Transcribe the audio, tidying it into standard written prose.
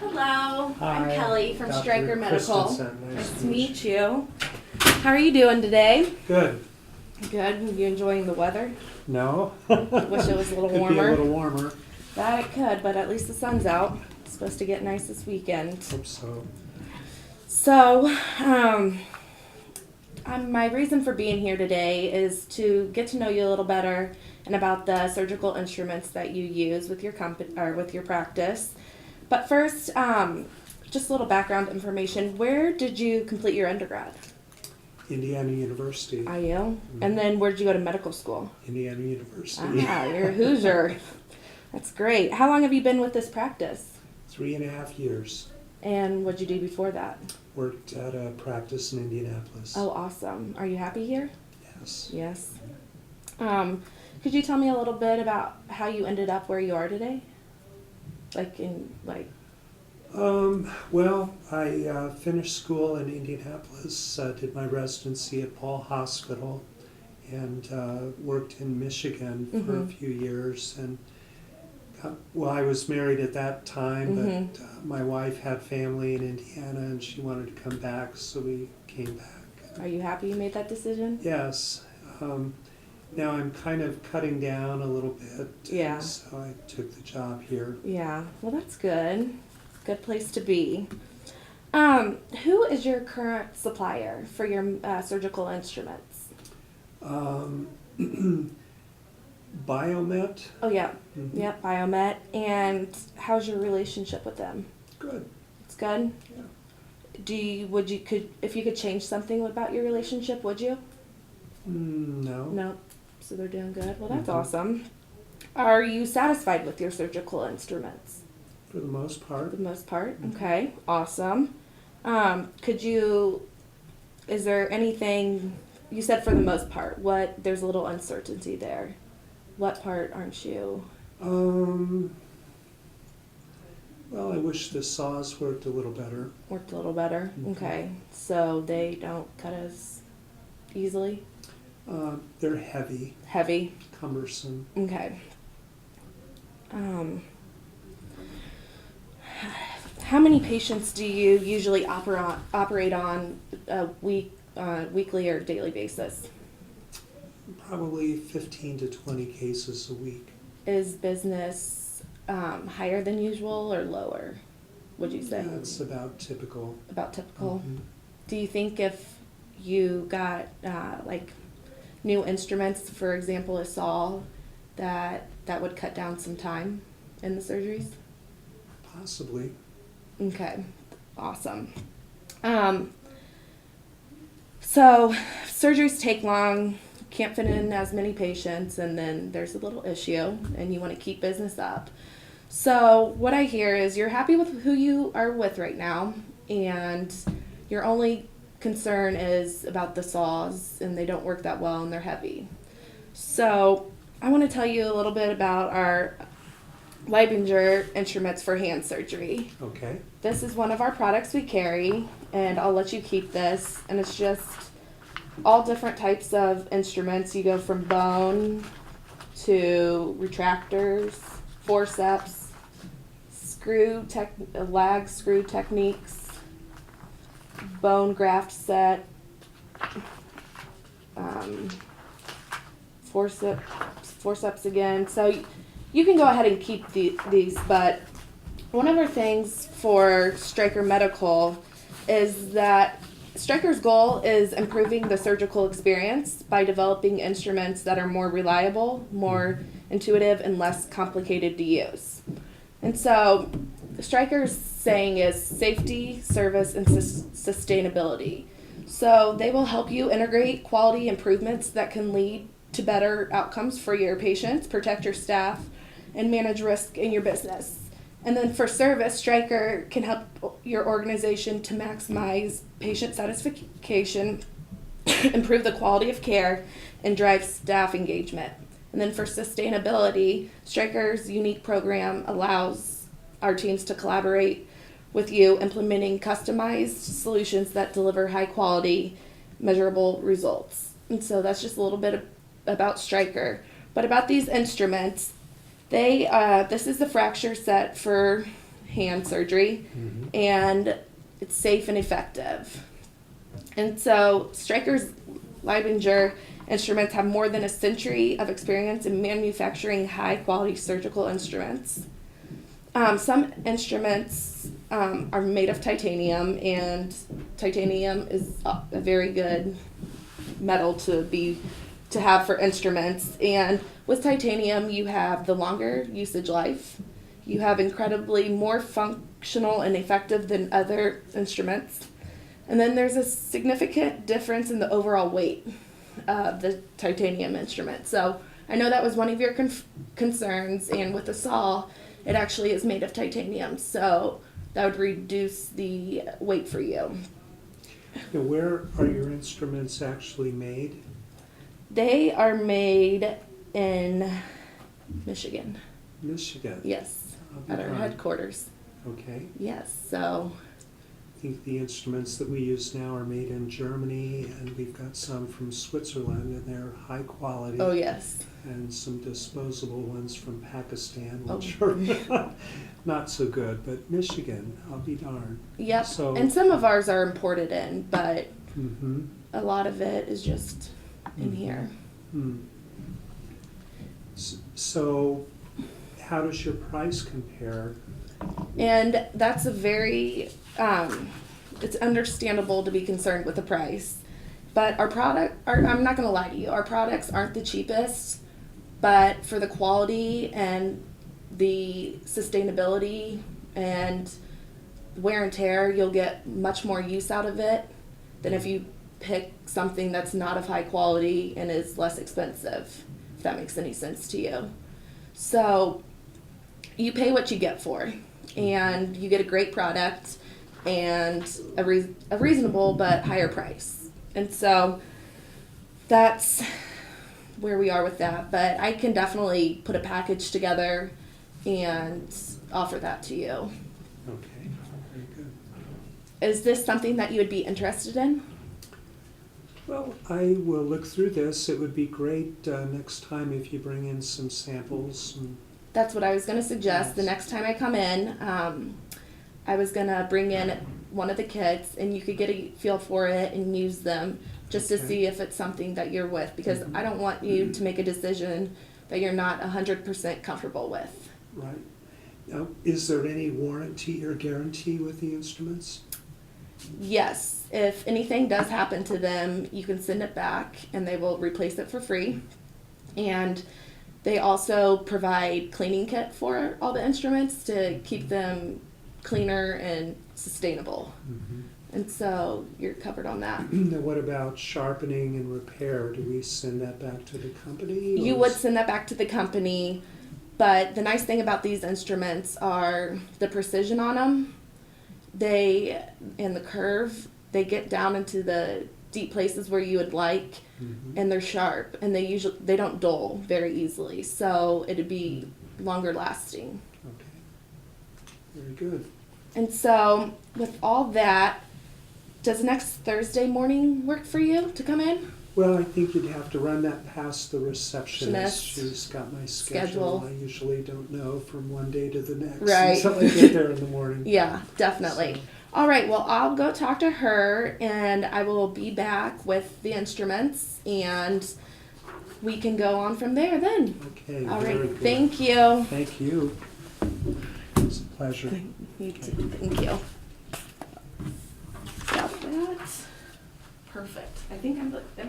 Hello, I'm Hi, Kelly from Dr. Stryker Medical. Christensen. Nice to meet you. How are you doing today? Good. Good. You enjoying the weather? No? Wish it was a little Could warmer. be a little warmer. That it could, but at least the sun's out. It's supposed to get nice this weekend. Hope so. So, my reason for being here today is to get to know you a little better and about the surgical instruments that you use with your company or with your practice. But first, just a little background information. Where did you complete your undergrad? Indiana University. IU? And then where did you go to medical school? Indiana University. Ah, you're a Hoosier. That's great. How long have you been with this practice? 3.5 years. And what'd you do before that? Worked at a practice in Indianapolis. Oh, awesome. Are you happy here? Yes. Yes. Could you tell me a little bit about how you ended up where you are today? Well, I finished school in Indianapolis, did my residency at Paul Hospital, and worked in Michigan for a few years. And I was married at that time, but my wife had family in Indiana, and she wanted to come back, so we came back. Are you happy you made that decision? Yes. Now I'm kind of cutting down a little bit. Yeah. So I took the job here. Yeah. Well, that's good. Good place to be. Who is your current supplier for your surgical instruments? Biomet. Oh, yeah. Mm-hmm. Yep, Biomet. And how's your relationship with them? Good. It's good? Yeah. If you could change something about your relationship, would you? No. No. So they're doing good. Well, that's Mhm. awesome. Are you satisfied with your surgical instruments? For the most For part. the most part? Mhm. Okay, awesome. Is there anything, you said for the most part, there's a little uncertainty there. What part aren't you? Well, I wish the saws worked a little better. Worked a little better? Mhm. Okay, so they don't cut as easily? They're heavy, Heavy? cumbersome. Okay. How many patients do you usually operate on a weekly or daily basis? Probably 15 to 20 cases a week. Is business higher than usual or lower, would you say? That's about typical. About typical? Mhm. Do you think if you got new instruments, for example a saw, that would cut down some time in the surgeries? Possibly. Okay, awesome. So surgeries take long, can't fit in as many patients, and then there's a little issue, and you want to keep business up. So what I hear is you're happy with who you are with right now, and your only concern is about the saws, and they don't work that well, and they're heavy. So I want to tell you a little bit about our Leibinger instruments for hand surgery. Okay. This is one of our products we carry, and I'll let you keep this. And it's just all different types of instruments. You go from bone to retractors, forceps, lag screw techniques, bone graft set, forceps again. So you can go ahead and keep these, but one of our things for Stryker Medical is that Stryker's goal is improving the surgical experience by developing instruments that are more reliable, more intuitive, and less complicated to use. And so Stryker's saying is safety, service, and sustainability. So they will help you integrate quality improvements that can lead to better outcomes for your patients, protect your staff, and manage risk in your business. And then for service, Stryker can help your organization to maximize patient satisfaction, improve the quality of care, and drive staff engagement. And then for sustainability, Stryker's unique program allows our teams to collaborate with you, implementing customized solutions that deliver high quality, measurable results. And so that's just a little bit about Stryker. But about these instruments, this is the fracture set for hand surgery, Mm-hmm. and it's safe and effective. And so Stryker's Leibinger instruments have more than a century of experience in manufacturing high-quality surgical instruments. Some instruments are made of titanium, and titanium is a very good metal to have for instruments. And with titanium, you have the longer usage life. You have incredibly more functional and effective than other instruments. And then there's a significant difference in the overall weight of the titanium instrument. So I know that was one of your concerns, and with the saw, it actually is made of titanium, so that would reduce the weight for you. Now, where are your instruments actually made? They are made in Michigan. Michigan. Yes, I'll be at our darned. headquarters. Okay. Yes, so I think the instruments that we use now are made in Germany, and we've got some from Switzerland, and they're high quality. oh yes. And some disposable ones from Pakistan, Oh. which are not so good. But Michigan, I'll be darned. Yep. So- And some of ours are imported in, but Mm-hmm. a lot of it is just in Mhm. here. Hmm. So, how does your price compare? And that's a very, it's understandable to be concerned with the price. But I'm not going to lie to you, our products aren't the cheapest, but for the quality and the sustainability and wear and tear, you'll get much more use out of it than if you pick something that's not of high quality and is less expensive, if that makes any sense to you. So you pay what you get for, and you get a great product and a reasonable but higher price. And so that's where we are with that. But I can definitely put a package together and offer that to you. Okay, very good. Is this something that you would be interested in? Well, I will look through this. It would be great next time if you bring in some samples. And, That's what I was going to suggest. Yes. The next time I come in, I was going to bring in one of the kits, and you could get a feel for it and use them just to Okay. see if it's something that you're with, because Mhm. I don't want you to make a decision that you're not 100% comfortable with. right. Now, is there any warranty or guarantee with the instruments? Yes, if anything does happen to them, you can send it back and they will replace it for free. And they also provide cleaning kit for all the instruments to keep them cleaner and sustainable. Mm-hmm. And so you're covered on that. Now, what about sharpening and repair? Do we send that back to the company? You or would is- send that back to the company, but the nice thing about these instruments are the precision on them. And the curve, they get down into the deep places where you would like, Mhm. and they're sharp, and they don't dull very easily, so it'd be longer lasting. Okay, very good. And so with all that, does next Thursday morning work for you to come in? Well, I think you'd have to run that past the receptionist. Receptionist. She's got my Schedule. schedule. I usually don't know from one day to the next Right. until I get there in the morning. Yeah, definitely. All right, well, I'll go talk to her, and I will be back with the instruments, and we can go on from there then. Okay, All very right, good. thank you. Thank you. It's a pleasure. You too. Thank you. Got that. Perfect. I think am I